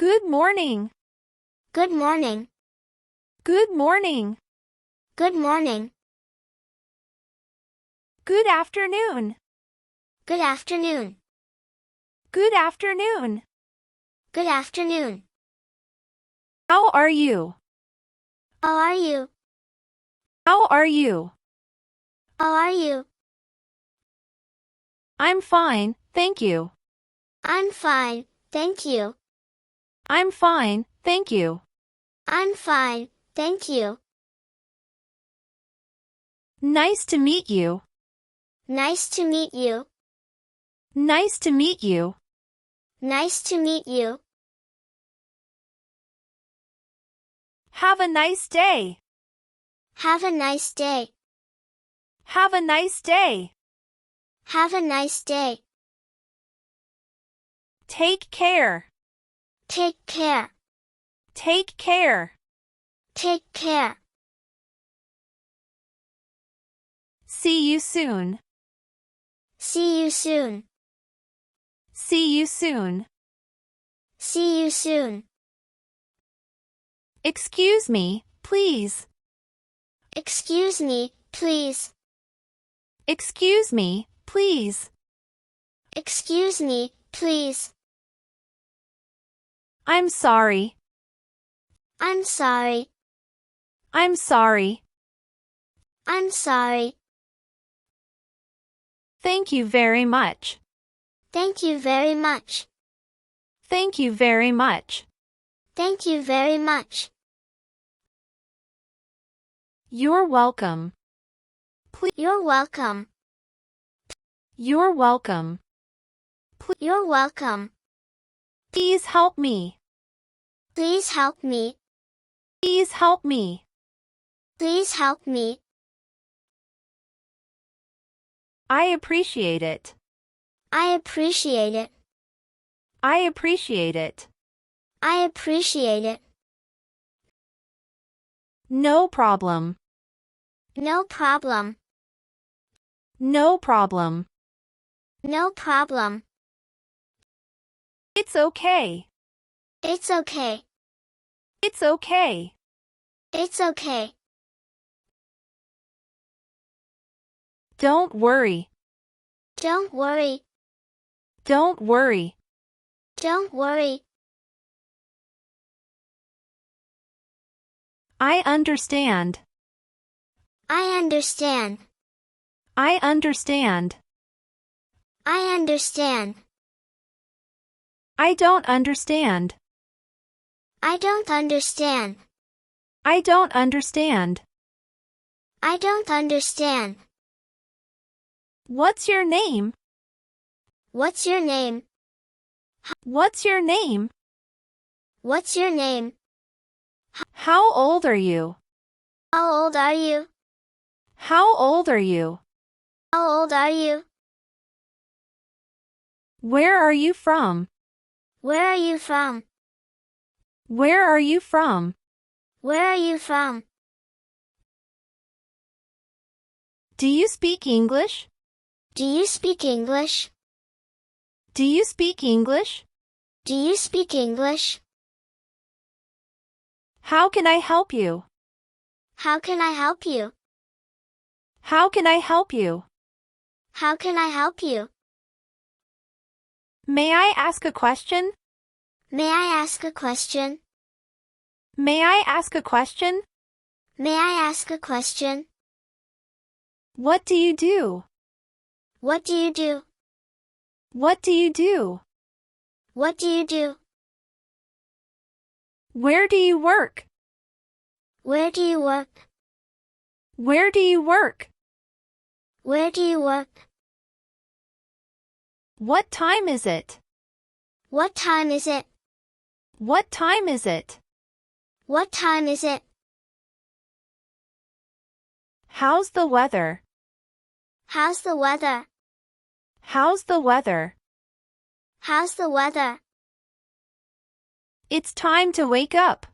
Good morning. Good morning. Good morning. Good morning. Good afternoon. Good afternoon. Good afternoon. Good afternoon. How are you? How are you? How are you? How are you? I'm fine, thank you. I'm fine, thank you. I'm fine, thank you. I'm fine, thank you. Nice to meet you. Nice to meet you. Nice to meet you. Nice to meet you. Have a nice day. Have a nice day. Have a nice day. Have a nice day. Take care. Take care. Take care. Take care. See you soon. See you soon. See you soon. See you soon. Excuse me, please. Excuse me, please. Excuse me, please. Excuse me, please. I'm sorry. I'm sorry. I'm sorry. I'm sorry. Thank you very much. Thank you very much. Thank you very much. Thank you very much. You're welcome. You're welcome. You're welcome. You're welcome. Please help me. Please help me. Please help me. Please help me. I appreciate it. I appreciate it. I appreciate it. I appreciate it. No problem. No problem. No problem. No problem. It's okay. It's okay. It's okay. It's okay. Don't worry. Don't worry. Don't worry. Don't worry. I understand. I understand. I understand. I understand. I don't understand. I don't understand. I don't understand. I don't understand. What's your name? What's your name? What's your name? What's your name? How old are you? How old are you? How old are you? How old are you? Where are you from? Where are you from? Where are you from? Where are you from? Do you speak English? Do you speak English? Do you speak English? Do you speak English? How can I help you? How can I help you? How can I help you? How can I help you? May I ask a question? May I ask a question? May I ask a question? May I ask a question? What do you do? What do you do? What do you do? What do you do? Where do you work? Where do you work? Where do you work? Where do you work? What time is it? What time is it? What time is it? What time is it? How's the weather? How's the weather? How's the weather? How's the weather? It's time to wake up.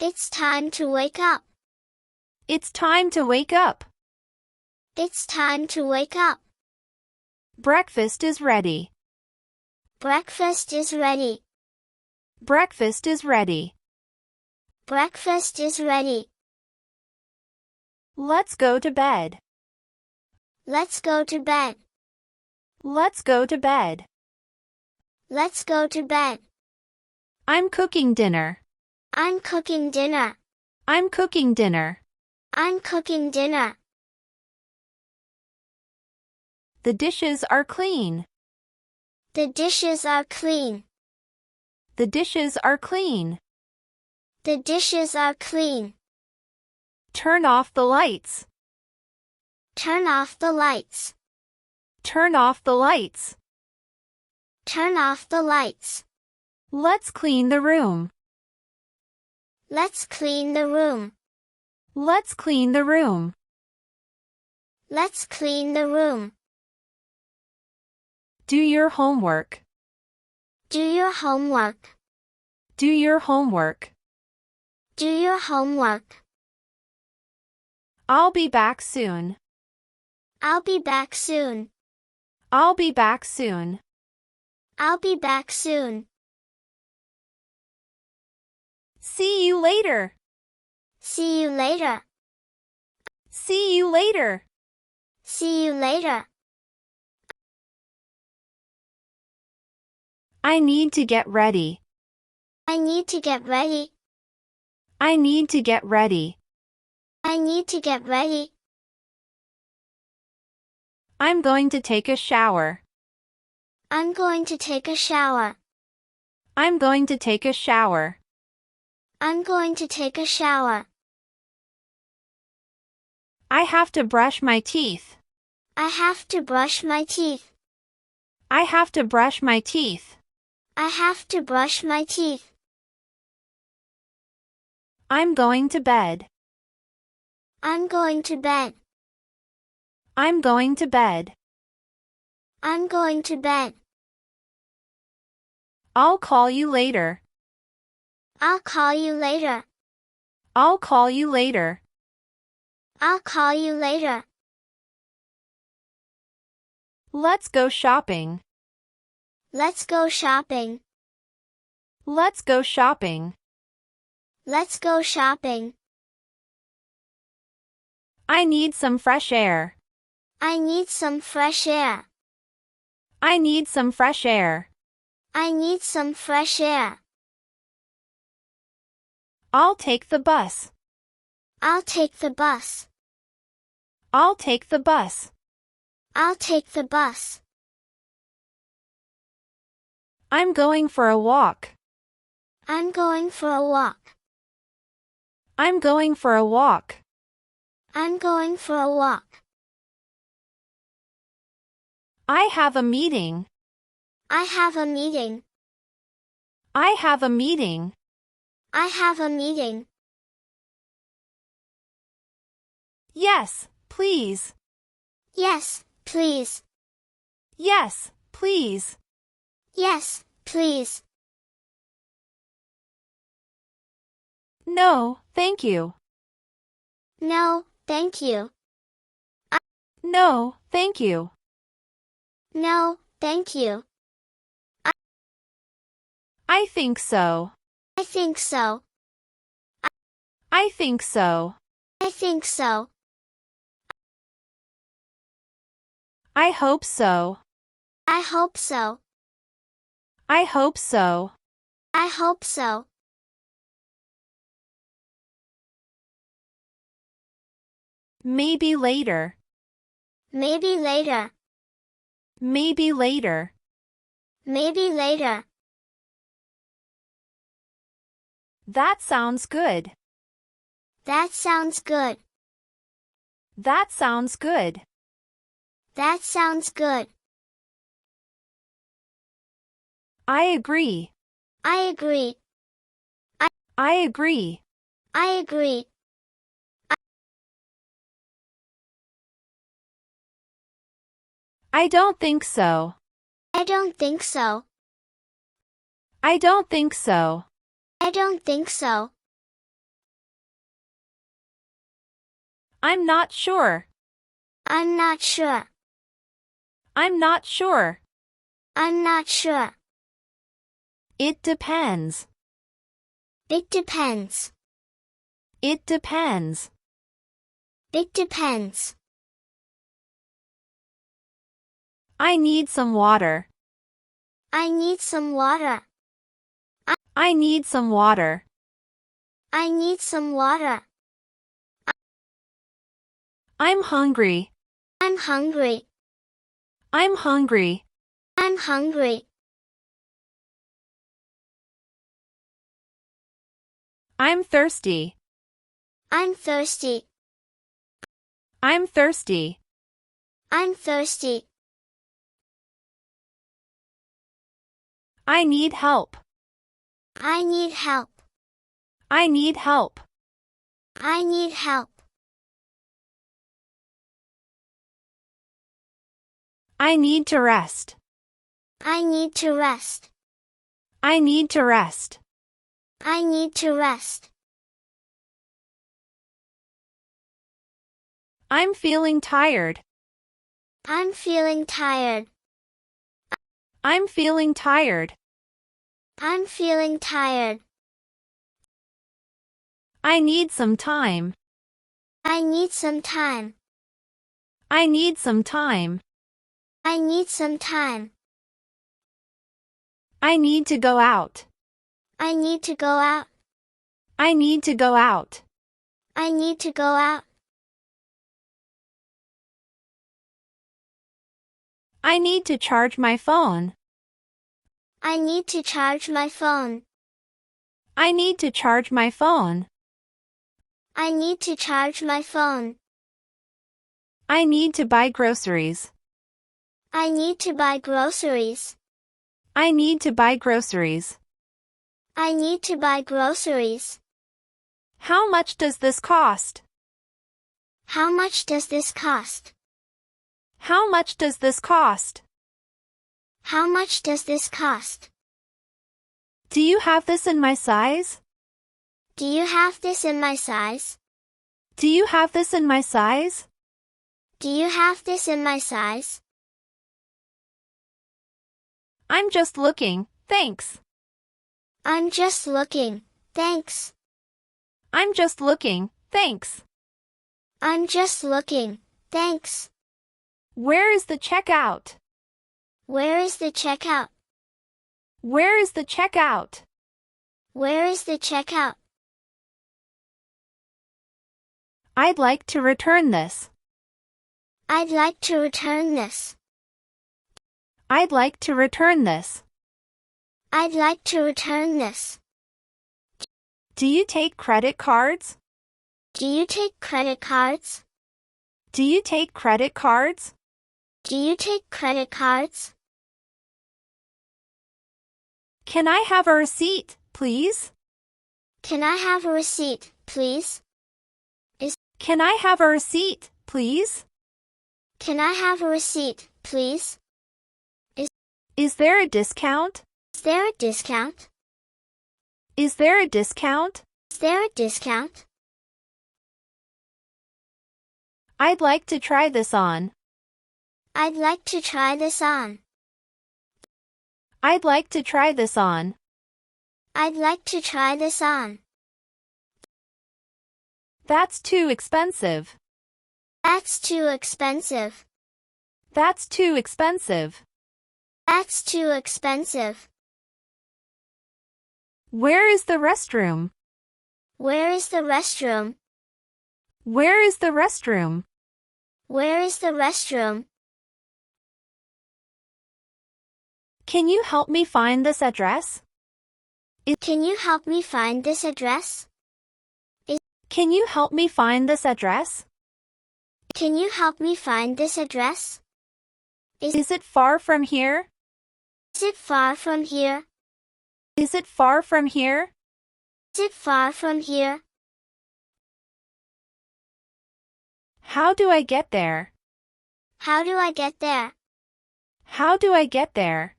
It's time to wake up. It's time to wake up. It's time to wake up. Breakfast is ready. Breakfast is ready. Breakfast is ready. Breakfast is ready. Let's go to bed. Let's go to bed. Let's go to bed. Let's go to bed. I'm cooking dinner. I'm cooking dinner. I'm cooking dinner. I'm cooking dinner. The dishes are clean. The dishes are clean. The dishes are clean. The dishes are clean. Turn off the lights. Turn off the lights. Turn off the lights. Turn off the lights. Let's clean the room. Let's clean the room. Let's clean the room. Let's clean the room. Do your homework. Do your homework. Do your homework. Do your homework. I'll be back soon. I'll be back soon. I'll be back soon. I'll be back soon. See you later. See you later. See you later. See you later. I need to get ready. I need to get ready. I need to get ready. I need to get ready. I'm going to take a shower. I'm going to take a shower. I'm going to take a shower. I'm going to take a shower. I have to brush my teeth. I have to brush my teeth. I have to brush my teeth. I have to brush my teeth. I'm going to bed. I'm going to bed. I'm going to bed. I'm going to bed. I'll call you later. I'll call you later. I'll call you later. I'll call you later. Let's go shopping. Let's go shopping. Let's go shopping. Let's go shopping. I need some fresh air. I need some fresh air. I need some fresh air. I need some fresh air. I'll take the bus. I'll take the bus. I'll take the bus. I'll take the bus. I'm going for a walk. I'm going for a walk. I'm going for a walk. I'm going for a walk. I have a meeting. I have a meeting. I have a meeting. I have a meeting. Yes, please. Yes, please. Yes, please. Yes, please. No, thank you. No, thank you. No, thank you. No, thank you. I think so. I think so. I think so. I think so. I hope so. I hope so. I hope so. I hope so. Maybe later. Maybe later. Maybe later. Maybe later. That sounds good. That sounds good. That sounds good. That sounds good. I agree. I agree. I agree. I agree. I don't think so. I don't think so. I don't think so. I don't think so. I'm not sure. I'm not sure. I'm not sure. I'm not sure. It depends. It depends. It depends. It depends. I need some water. I need some water. I need some water. I need some water. I'm hungry. I'm hungry. I'm hungry. I'm hungry. I'm thirsty. I'm thirsty. I'm thirsty. I'm thirsty. I need help. I need help. I need help. I need help. I need to rest. I need to rest. I need to rest. I need to rest. I'm feeling tired. I'm feeling tired. I'm feeling tired. I'm feeling tired. I need some time. I need some time. I need some time. I need some time. I need to go out. I need to go out. I need to go out. I need to go out. I need to charge my phone. I need to charge my phone. I need to charge my phone. I need to charge my phone. I need to buy groceries. I need to buy groceries. I need to buy groceries. I need to buy groceries. How much does this cost? How much does this cost? How much does this cost? How much does this cost? Do you have this in my size? Do you have this in my size? Do you have this in my size? Do you have this in my size? I'm just looking, thanks. I'm just looking, thanks. I'm just looking, thanks. I'm just looking, thanks. Where is the checkout? Where is the checkout? Where is the checkout? Where is the checkout? I'd like to return this. I'd like to return this. I'd like to return this. I'd like to return this. Do you take credit cards? Do you take credit cards? Do you take credit cards? Do you take credit cards? Can I have a receipt, please? Can I have a receipt, please? Can I have a receipt, please? Can I have a receipt, please? Is there a discount? Is there a discount? Is there a discount? Is there a discount? I'd like to try this on. I'd like to try this on. I'd like to try this on. I'd like to try this on. That's too expensive. That's too expensive. That's too expensive. That's too expensive. Where is the restroom? Where is the restroom? Where is the restroom? Where is the restroom? Can you help me find this address? Can you help me find this address? Can you help me find this address? Can you help me find this address? Is it far from here? Is it far from here? Is it far from here? Is it far from here? How do I get there? How do I get there? How do I get there?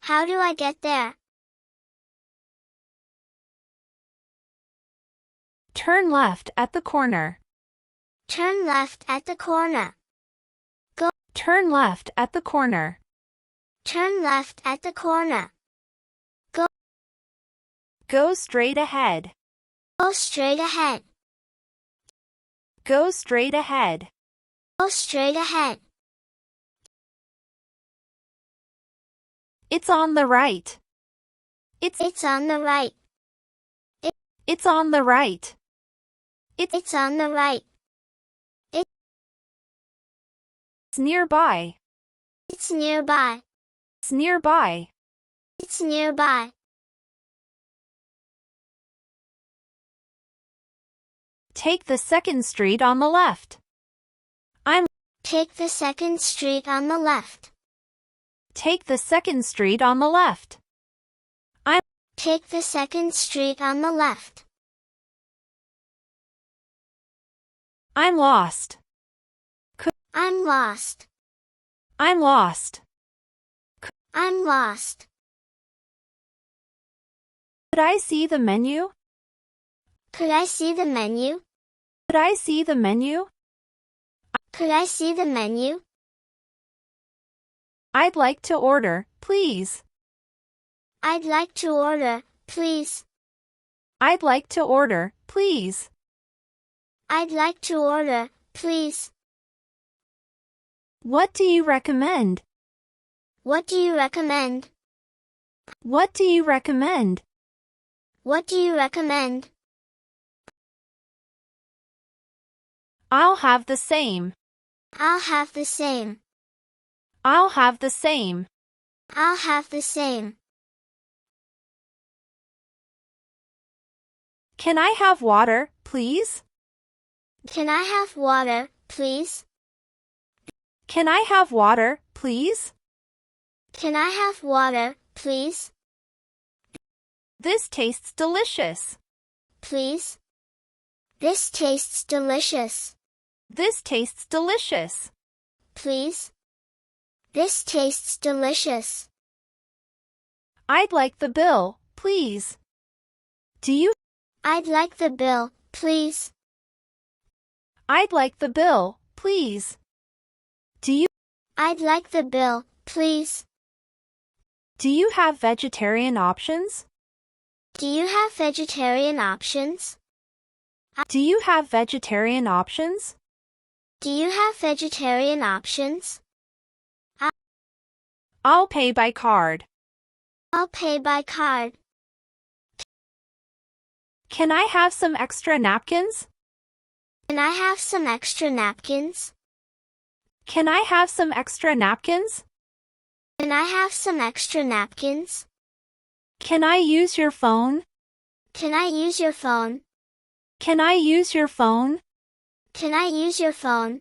How do I get there? Turn left at the corner. Turn left at the corner. Turn left at the corner. Turn left at the corner. Go straight ahead. Go straight ahead. Go straight ahead. Go straight ahead. It's on the right. It's on the right. It's on the right. It's on the right. It's nearby. It's nearby. It's nearby. It's nearby. Take the second street on the left. Take the second street on the left. Take the second street on the left. Take the second street on the left. I'm lost. I'm lost. I'm lost. I'm lost. Could I see the menu? Could I see the menu? Could I see the menu? Could I see the menu? I'd like to order, please. I'd like to order, please. I'd like to order, please. I'd like to order, please. What do you recommend? What do you recommend? What do you recommend? What do you recommend? I'll have the same. I'll have the same. I'll have the same. I'll have the same. Can I have water, please? Can I have water, please? Can I have water, please? Can I have water, please? This tastes delicious. Please. This tastes delicious. This tastes delicious. Please. This tastes delicious. I'd like the bill, please. Do you? I'd like the bill, please. I'd like the bill, please. Do you? I'd like the bill, please. Do you have vegetarian options? Do you have vegetarian options? Do you have vegetarian options? Do you have vegetarian options? I'll pay by card. I'll pay by card. Can I have some extra napkins? Can I have some extra napkins? Can I have some extra napkins? Can I have some extra napkins? Can I use your phone? Can I use your phone? Can I use your phone? Can I use your phone?